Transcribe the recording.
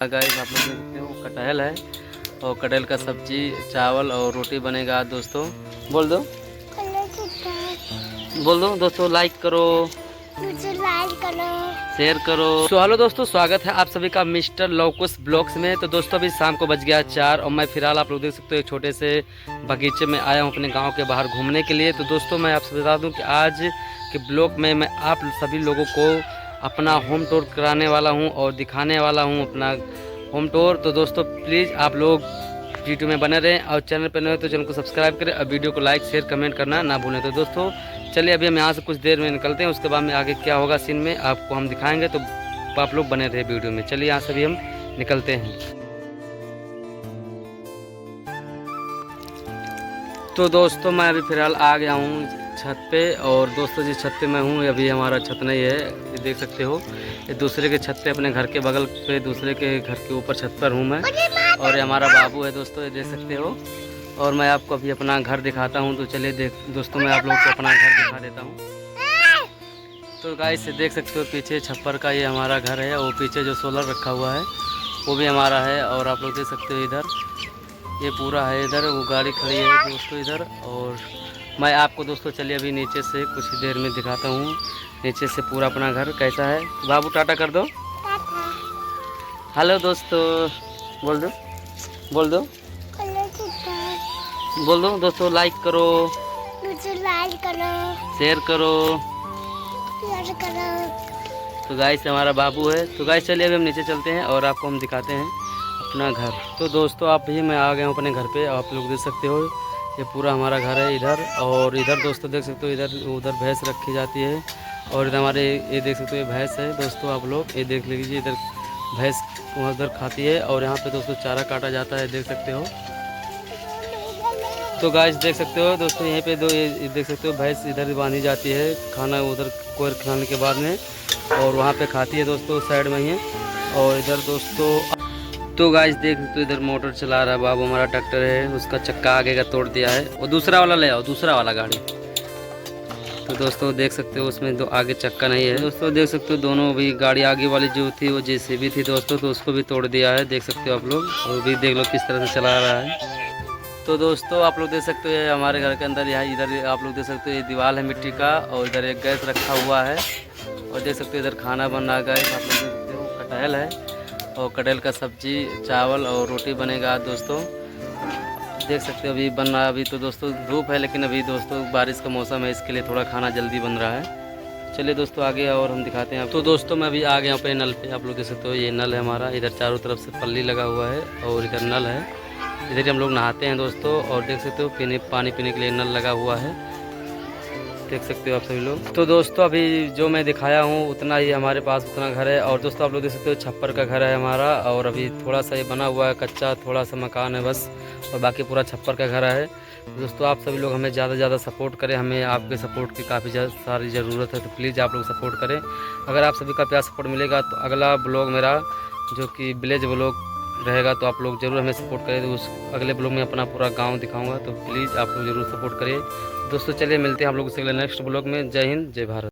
Guys आप लोग देख सकते हो कटहल है और कटहल का सब्जी चावल और रोटी बनेगा आज दोस्तों। बोल दो दोस्तों, लाइक करो, शेयर करो। तो हेलो दोस्तों, स्वागत है आप सभी का मिस्टर लौकुश ब्लॉग्स में। तो दोस्तों अभी शाम को बज गया 4 और मैं फिलहाल आप लोग देख सकते हो एक छोटे से बगीचे में आया हूँ अपने गांव के बाहर घूमने के लिए। तो दोस्तों मैं आपसे बता दूं कि आज के ब्लॉग में मैं आप सभी लोगों को अपना होम टूर कराने वाला हूं और दिखाने वाला हूं अपना होम टूर। तो दोस्तों प्लीज़ आप लोग वीडियो में बने रहें और चैनल पर नए हो तो चैनल को सब्सक्राइब करें और वीडियो को लाइक शेयर कमेंट करना ना भूलें। तो दोस्तों चलिए अभी हम यहाँ से कुछ देर में निकलते हैं, उसके बाद में आगे क्या होगा सीन में आपको हम दिखाएंगे। तो आप लोग बने रहे वीडियो में। चलिए यहाँ से भी हम निकलते हैं। तो दोस्तों मैं अभी फिलहाल आ गया हूँ छत पे और दोस्तों जिस छत पे मैं हूँ अभी हमारा छत नहीं है, ये देख सकते हो। ये दूसरे के छत पे अपने घर के बगल पे दूसरे के घर के ऊपर छत पर हूँ मैं और ये हमारा बाबू है दोस्तों, ये देख सकते हो। और मैं आपको अभी अपना घर दिखाता हूँ। तो चलिए दोस्तों मैं आप लोगों को अपना घर दिखा देता हूँ। तो गाइस से देख सकते हो पीछे छप्पर का ये हमारा घर है और पीछे जो सोलर रखा हुआ है वो भी हमारा है। और आप लोग देख सकते हो इधर ये पूरा है, इधर वो गाड़ी खड़ी है दोस्तों इधर। और मैं आपको दोस्तों चलिए अभी नीचे से कुछ देर में दिखाता हूँ नीचे से पूरा अपना घर कैसा है। बाबू टाटा कर दो। हेलो दोस्तों, बोल दो दोस्तों, लाइक करो, शेयर करो। तो गाइस हमारा बाबू है। तो गाइस चलिए अभी हम नीचे चलते हैं और आपको हम दिखाते हैं अपना घर। तो दोस्तों आप भी मैं आ गया हूँ अपने घर पे, आप लोग देख सकते हो ये पूरा हमारा घर है इधर। और इधर दोस्तों देख सकते हो इधर उधर भैंस रखी जाती है और इधर हमारे ये देख सकते हो ये भैंस है दोस्तों। आप लोग ये देख लीजिए इधर भैंस उधर खाती है और यहाँ पे दोस्तों चारा काटा जाता है, देख सकते हो। तो गाइस देख सकते हो दोस्तों यहीं पे ये देख सकते हो भैंस इधर बांधी जाती है खाना उधर कोर खाने के बाद में और वहाँ पे खाती है दोस्तों साइड में ही है। और इधर दोस्तों तो गाइस देख सकते हो इधर मोटर चला रहा है बाबू, हमारा ट्रैक्टर है उसका चक्का आगे का तोड़ दिया है और दूसरा वाला ले आओ, दूसरा वाला गाड़ी। तो दोस्तों देख सकते हो उसमें दो आगे चक्का नहीं है दोस्तों, देख सकते हो दोनों भी गाड़ी आगे वाली जो थी वो जेसीबी थी दोस्तों, तो उसको भी तोड़ दिया है देख सकते हो आप लोग। और भी देख लो किस तरह से चला रहा है। तो दोस्तों आप लोग देख सकते हो ये हमारे घर के अंदर यहाँ इधर आप लोग देख सकते हो ये दीवार है मिट्टी का और इधर एक गैस रखा हुआ है और देख सकते हो इधर खाना बन रहा है। गैस आप लोग देख सकते हो कटहल है और कटहल का सब्जी चावल और रोटी बनेगा आज दोस्तों, देख सकते हो अभी बन रहा है। अभी तो दोस्तों धूप है लेकिन अभी दोस्तों बारिश का मौसम है इसके लिए थोड़ा खाना जल्दी बन रहा है। चलिए दोस्तों आगे और हम दिखाते हैं। तो दोस्तों मैं अभी आ गया हूँ अपने नल पे, आप लोग देख सकते हो ये नल है हमारा, इधर चारों तरफ से पल्ली लगा हुआ है और इधर नल है, इधर हम लोग नहाते हैं दोस्तों। और देख सकते हो पानी पीने के लिए नल लगा हुआ है, देख सकते हो आप सभी लोग। तो दोस्तों अभी जो मैं दिखाया हूँ उतना ही हमारे पास उतना घर है। और दोस्तों आप लोग देख सकते हो छप्पर का घर है हमारा और अभी थोड़ा सा ये बना हुआ है कच्चा, थोड़ा सा मकान है बस और बाकी पूरा छप्पर का घर है। दोस्तों आप सभी लोग हमें ज़्यादा से ज़्यादा सपोर्ट करें, हमें आपके सपोर्ट की काफ़ी सारी ज़रूरत है। तो प्लीज़ आप लोग सपोर्ट करें। अगर आप सभी का प्यार सपोर्ट मिलेगा तो अगला ब्लॉग मेरा जो कि विलेज ब्लॉग रहेगा तो आप लोग ज़रूर हमें सपोर्ट करें। तो उस अगले ब्लॉग में अपना पूरा गांव दिखाऊंगा, तो प्लीज़ आप लोग ज़रूर सपोर्ट करिए। दोस्तों चलिए मिलते हैं हम लोग से अगले नेक्स्ट ब्लॉग में। जय हिंद जय भारत।